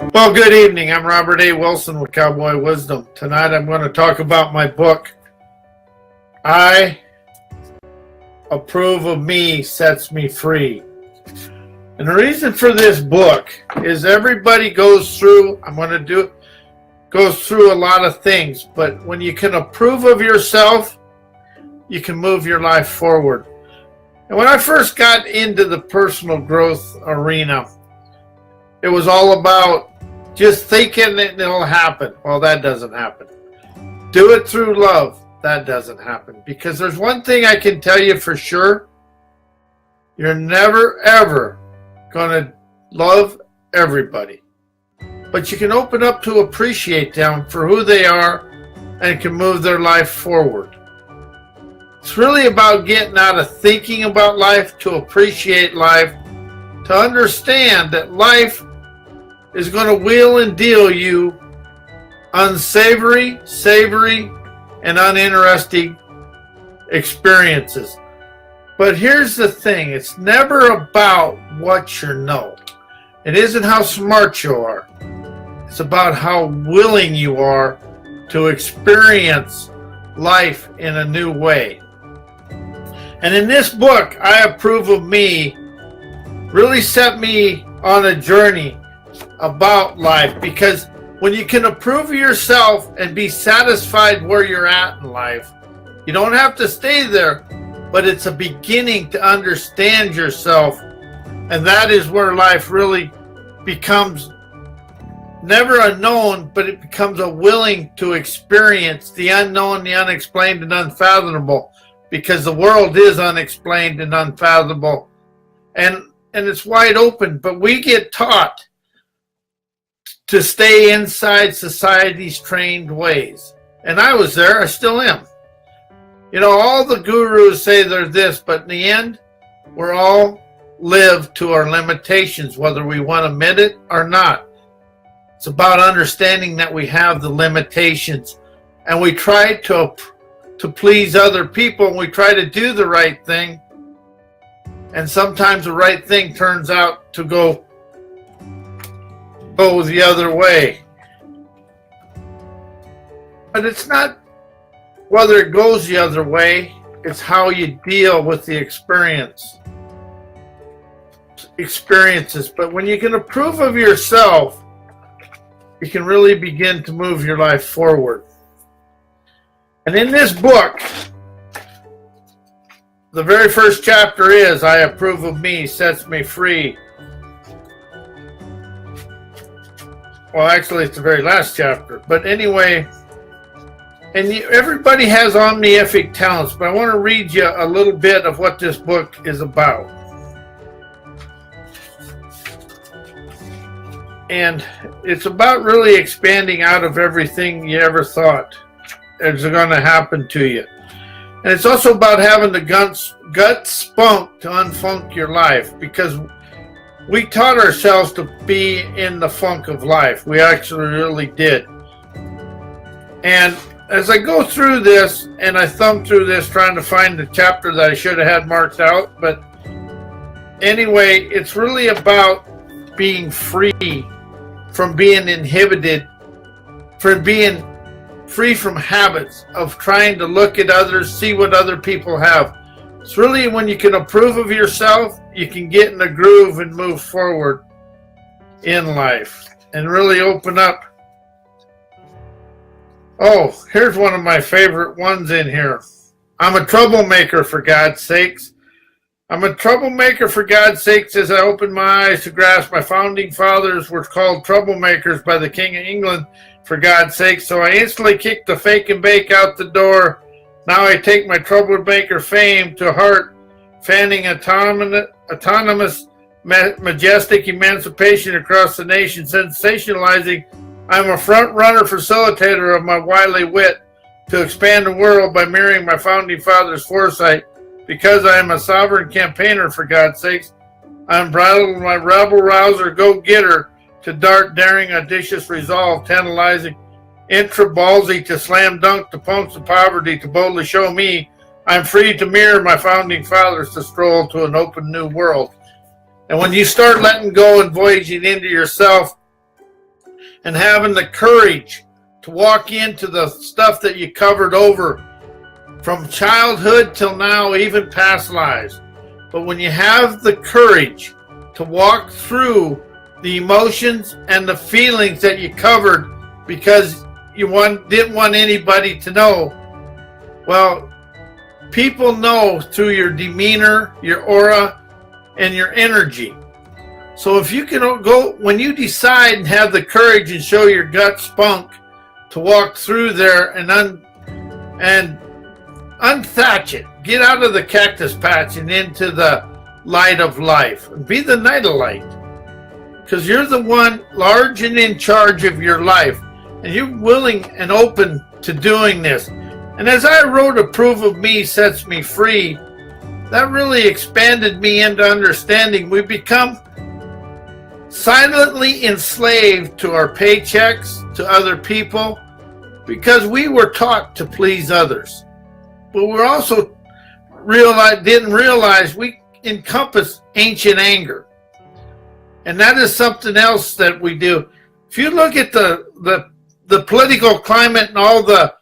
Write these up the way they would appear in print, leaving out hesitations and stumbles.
Well, good evening. I'm Robert A. Wilson with Cowboy Wisdom. Tonight I'm going to talk about my book, I Approve of Me Sets Me Free. And the reason for this book is everybody goes through a lot of things, but when you can approve of yourself, you can move your life forward. And when I first got into the personal growth arena, it was all about just thinking it'll happen. Well, that doesn't happen. Do it through love. That doesn't happen. Because there's one thing I can tell you for sure. You're never, ever going to love everybody. But you can open up to appreciate them for who they are and can move their life forward. It's really about getting out of thinking about life to appreciate life, to understand that life is going to wheel and deal you unsavory, savory, and uninteresting experiences. But here's the thing, it's never about what you know. It isn't how smart you are. It's about how willing you are to experience life in a new way. And in this book, I Approve of Me, really set me on a journey about life, because when you can approve of yourself and be satisfied where you're at in life, you don't have to stay there, but it's a beginning to understand yourself, and that is where life really becomes never unknown, but it becomes a willing to experience the unknown, the unexplained, and unfathomable, because the world is unexplained and unfathomable, and it's wide open, but we get taught to stay inside society's trained ways. And I was there, I still am. You know, all the gurus say they're this, but in the end, we're all live to our limitations, whether we want to admit it or not. It's about understanding that we have the limitations, and we try to please other people, and we try to do the right thing, and sometimes the right thing turns out to go the other way. But it's not whether it goes the other way, it's how you deal with the experiences. But when you can approve of yourself, you can really begin to move your life forward. And in this book, the very first chapter is I Approve of Me Sets Me Free. Well, actually, it's the very last chapter. But anyway, and everybody has omnific talents, but I want to read you a little bit of what this book is about. And it's about really expanding out of everything you ever thought is going to happen to you. And it's also about having the gut spunk to unfunk your life, because we taught ourselves to be in the funk of life. We actually really did. And as I go through this, and I thumb through this trying to find the chapter that I should have had marked out, but anyway, it's really about being free from being inhibited, from being free from habits of trying to look at others, see what other people have. It's really when you can approve of yourself, you can get in the groove and move forward in life and really open up. Oh, here's one of my favorite ones in here. I'm a troublemaker, for God's sakes. I'm a troublemaker, for God's sakes, as I opened my eyes to grasp my founding fathers were called troublemakers by the King of England, for God's sake. So I instantly kicked the fake and bake out the door. Now I take my troublemaker fame to heart, fanning autonomous, majestic emancipation across the nation, sensationalizing. I'm a front runner, facilitator of my wily wit to expand the world by mirroring my founding father's foresight. Because I am a sovereign campaigner, for God's sakes, I unbridled my rebel rouser, go-getter to dart daring, audacious resolve, tantalizing, intra-ballsy to slam dunk the punks of poverty, to boldly show me I'm free to mirror my founding fathers, to stroll to an open new world. And when you start letting go and voyaging into yourself, and having the courage to walk into the stuff that you covered over from childhood till now, even past lives. But when you have the courage to walk through the emotions and the feelings that you covered because you didn't want anybody to know, well, people know through your demeanor, your aura, and your energy. So if you can go, when you decide and have the courage and show your gut spunk to walk through there and unthatch it, get out of the cactus patch and into the light of life. Be the night of light, because you're the one large and in charge of your life, and you're willing and open to doing this. And as I wrote, "Approve of Me Sets Me Free," that really expanded me into understanding we become silently enslaved to our paychecks, to other people, because we were taught to please others. But we're also didn't realize we encompass ancient anger. And that is something else that we do. If you look at the political climate and all the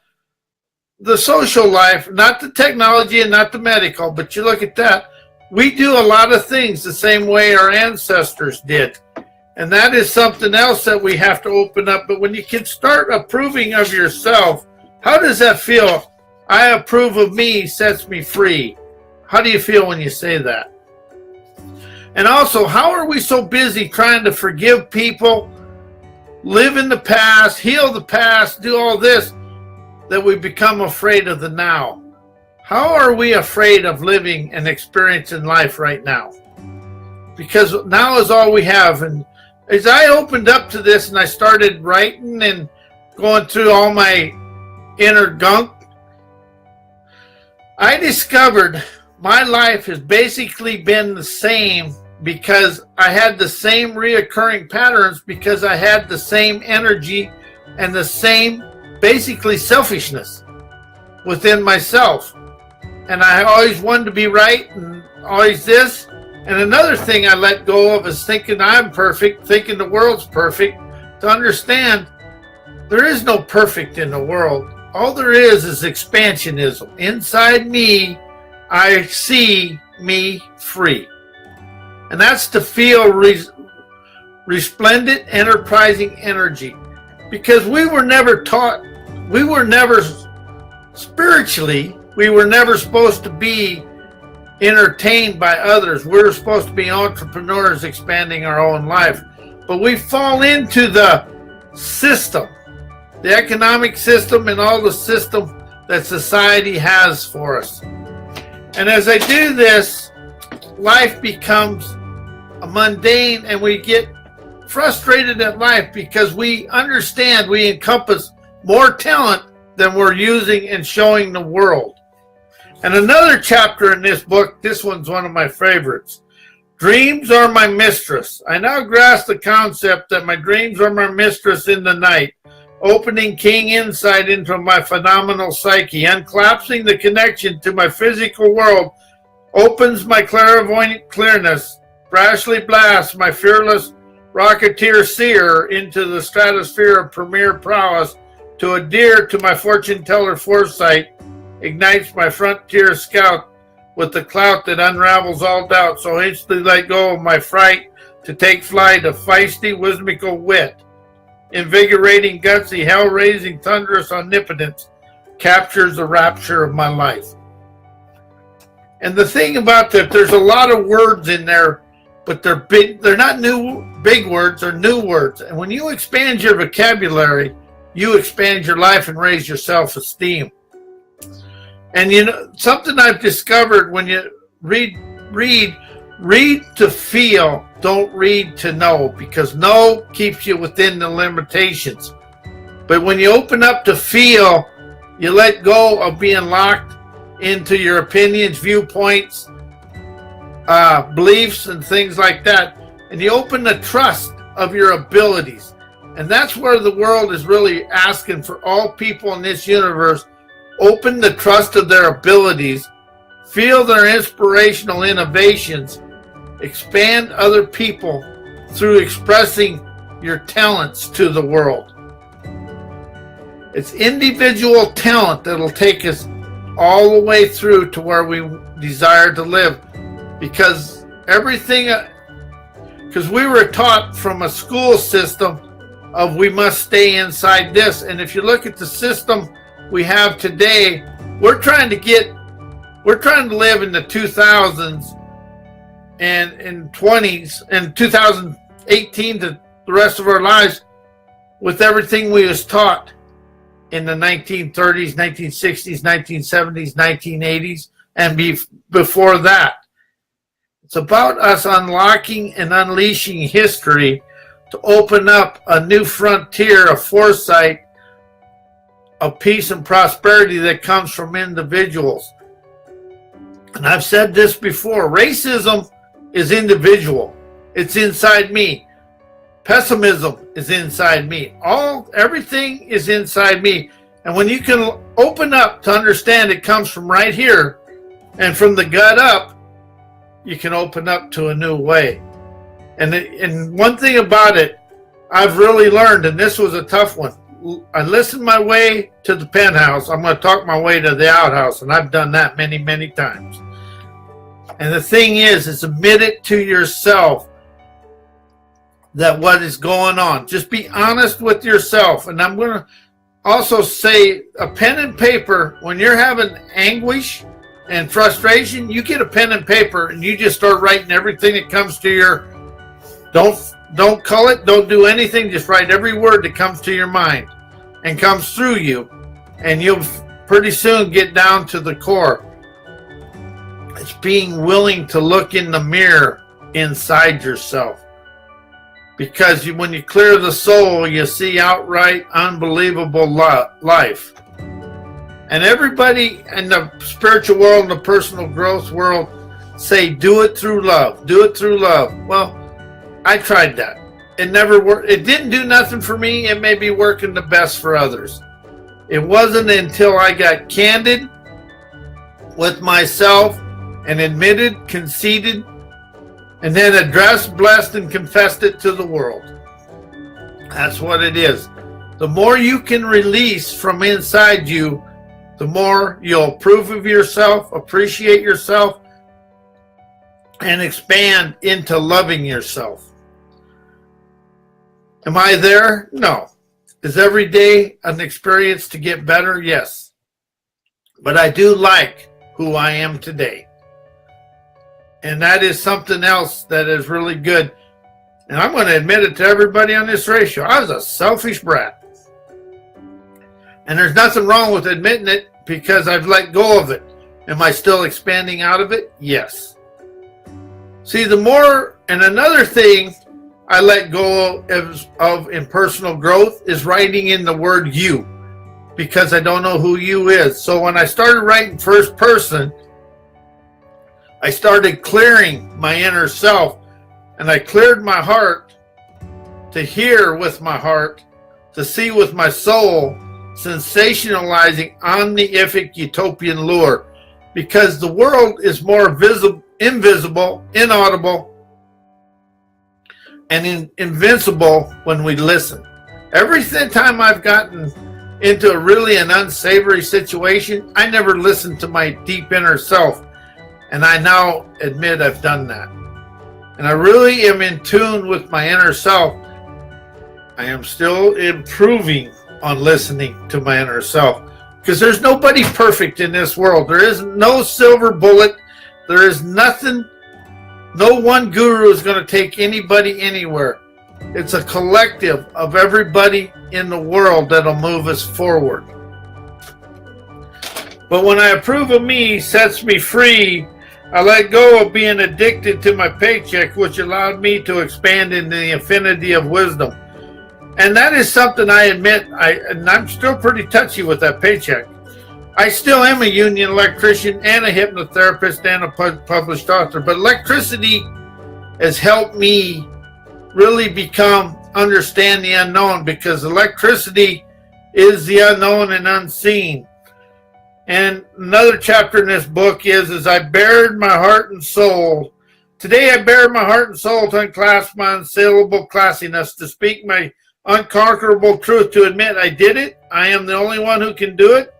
social life, not the technology and not the medical, but you look at that, we do a lot of things the same way our ancestors did. And that is something else that we have to open up. But when you can start approving of yourself, how does that feel? I approve of me sets me free. How do you feel when you say that? And also, how are we so busy trying to forgive people, live in the past, heal the past, do all this, that we become afraid of the now? How are we afraid of living and experiencing life right now? Because now is all we have. And as I opened up to this and I started writing and going through all my inner gunk, I discovered my life has basically been the same because I had the same reoccurring patterns, because I had the same energy and the same basically selfishness within myself. And I always wanted to be right and always this. And another thing I let go of is thinking I'm perfect, thinking the world's perfect, to understand there is no perfect in the world. All there is expansionism. Inside me, I see me free. And that's to feel resplendent, enterprising energy. Because we were never taught, we were never spiritually, we were never supposed to be entertained by others. We were supposed to be entrepreneurs expanding our own life. But we fall into the system, the economic system and all the system that society has for us. And as I do this, life becomes a mundane, and we get frustrated at life because we understand we encompass more talent than we're using and showing the world. And another chapter in this book, this one's one of my favorites. Dreams are my mistress. I now grasp the concept that my dreams are my mistress in the night, opening keen insight into my phenomenal psyche, unclasping the connection to my physical world, opens my clairvoyant clearness, brashly blasts my fearless rocketeer seer into the stratosphere of premier prowess, to adhere to my fortune teller foresight, ignites my frontier scout with the clout that unravels all doubt, so instantly let go of my fright to take flight of feisty, whimsical wit. Invigorating, gutsy, hell-raising, thunderous omnipotence captures the rapture of my life. And the thing about that, there's a lot of words in there, but they're big. They're not big words, they're new words. And when you expand your vocabulary, you expand your life and raise your self-esteem. And you know, something I've discovered, when you read to feel, don't read to know, because know keeps you within the limitations. But when you open up to feel, you let go of being locked into your opinions, viewpoints, beliefs, and things like that. And you open the trust of your abilities. And that's where the world is really asking for all people in this universe. Open the trust of their abilities, feel their inspirational innovations, expand other people through expressing your talents to the world. It's individual talent that'll take us all the way through to where we desire to live. Because we were taught from a school system of we must stay inside this. And if you look at the system we have today, we're trying to live in the 2000s and in 20s and 2018 to the rest of our lives with everything we was taught in the 1930s, 1960s, 1970s, 1980s, and before that. It's about us unlocking and unleashing history to open up a new frontier of foresight, of peace and prosperity that comes from individuals. And I've said this before, racism is individual. It's inside me. Pessimism is inside me. Everything is inside me. And when you can open up to understand it comes from right here and from the gut up, you can open up to a new way. And one thing about it, I've really learned, and this was a tough one. I listened my way to the penthouse. I'm going to talk my way to the outhouse, and I've done that many, many times. And the thing is admit it to yourself that what is going on. Just be honest with yourself. And I'm going to also say a pen and paper, when you're having anguish and frustration, you get a pen and paper and you just start writing everything that comes to your, don't cull it, don't do anything, just write every word that comes to your mind and comes through you, and you'll pretty soon get down to the core. It's being willing to look in the mirror inside yourself. Because when you clear the soul, you see outright unbelievable life. And everybody in the spiritual world and the personal growth world say, do it through love. Do it through love. Well, I tried that. It never worked. It didn't do nothing for me. It may be working the best for others. It wasn't until I got candid with myself and admitted, conceded, and then addressed, blessed, and confessed it to the world. That's what it is. The more you can release from inside you, the more you'll approve of yourself, appreciate yourself, and expand into loving yourself. Am I there? No. Is every day an experience to get better? Yes. But I do like who I am today. And that is something else that is really good. And I'm going to admit it to everybody on this ratio. I was a selfish brat. And there's nothing wrong with admitting it because I've let go of it. Am I still expanding out of it? Yes. See, the more, and another thing I let go of in personal growth is writing in the word you, because I don't know who you is. So when I started writing first person, I started clearing my inner self, and I cleared my heart to hear with my heart, to see with my soul, sensationalizing omniific utopian lure, because the world is more invisible, inaudible, and invincible when we listen. Every time I've gotten into an unsavory situation, I never listened to my deep inner self. And I now admit I've done that. And I really am in tune with my inner self. I am still improving on listening to my inner self. Because there's nobody perfect in this world. There is no silver bullet. There is nothing. No one guru is going to take anybody anywhere. It's a collective of everybody in the world that'll move us forward. But when I approve of me, sets me free, I let go of being addicted to my paycheck, which allowed me to expand into the infinity of wisdom. And that is something I admit, and I'm still pretty touchy with that paycheck. I still am a union electrician and a hypnotherapist and a published author, but electricity has helped me really understand the unknown, because electricity is the unknown and unseen. And another chapter in this book is I bared my heart and soul Today I bare my heart and soul to unclasp my unsaleable classiness, to speak my unconquerable truth, to admit I did it. I am the only one who can do it.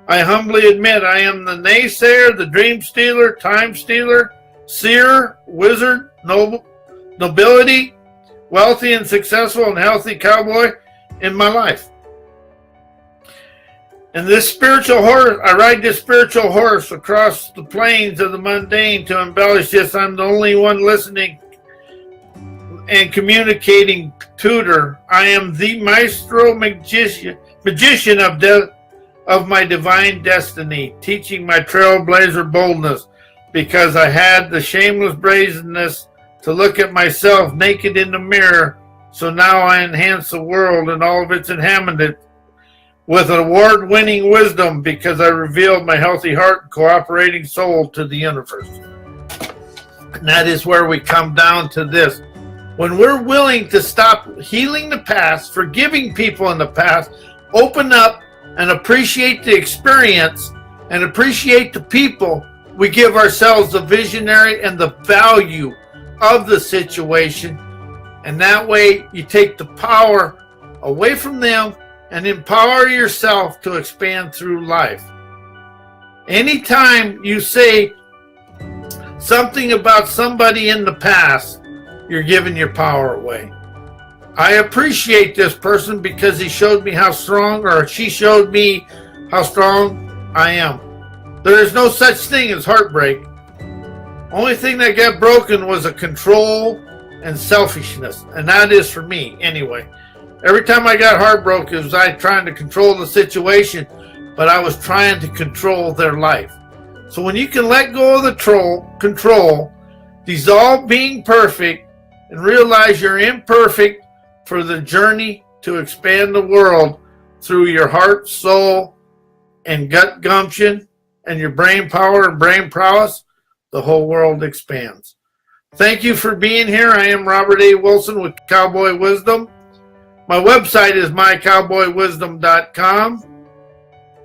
I humbly admit I am the naysayer, the dream stealer, time stealer, seer, wizard, nobility, wealthy and successful and healthy cowboy in my life. And this spiritual horse, I ride this spiritual horse across the plains of the mundane to embellish this. I'm the only one listening and communicating tutor. I am the maestro magician of my divine destiny, teaching my trailblazer boldness, because I had the shameless brazenness to look at myself naked in the mirror. So now I enhance the world and all of its inhabitants with award-winning wisdom, because I revealed my healthy heart and cooperating soul to the universe. And that is where we come down to this. When we're willing to stop healing the past, forgiving people in the past, open up and appreciate the experience and appreciate the people, we give ourselves the visionary and the value of the situation. And that way you take the power away from them and empower yourself to expand through life. Anytime you say something about somebody in the past, you're giving your power away. I appreciate this person because he showed me how strong, or she showed me how strong I am. There is no such thing as heartbreak. Only thing that got broken was a control and selfishness, and that is for me anyway. Every time I got heartbroken, it was I trying to control the situation, but I was trying to control their life. So when you can let go of the control, dissolve being perfect, and realize you're imperfect for the journey to expand the world through your heart, soul, and gut gumption, and your brain power and brain prowess, the whole world expands. Thank you for being here. I am Robert A. Wilson with Cowboy Wisdom. My website is mycowboywisdom.com.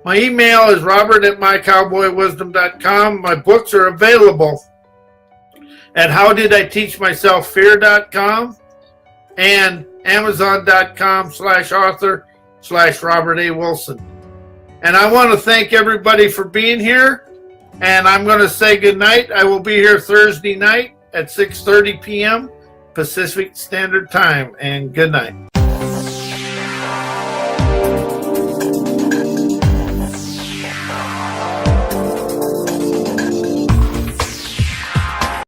My email is robert@mycowboywisdom.com. My books are available at howdiditeachmyselffear.com and amazon.com/author/Robert A. Wilson. And I want to thank everybody for being here. And I'm going to say good night. I will be here Thursday night at 6:30 p.m. Pacific Standard Time. And good night.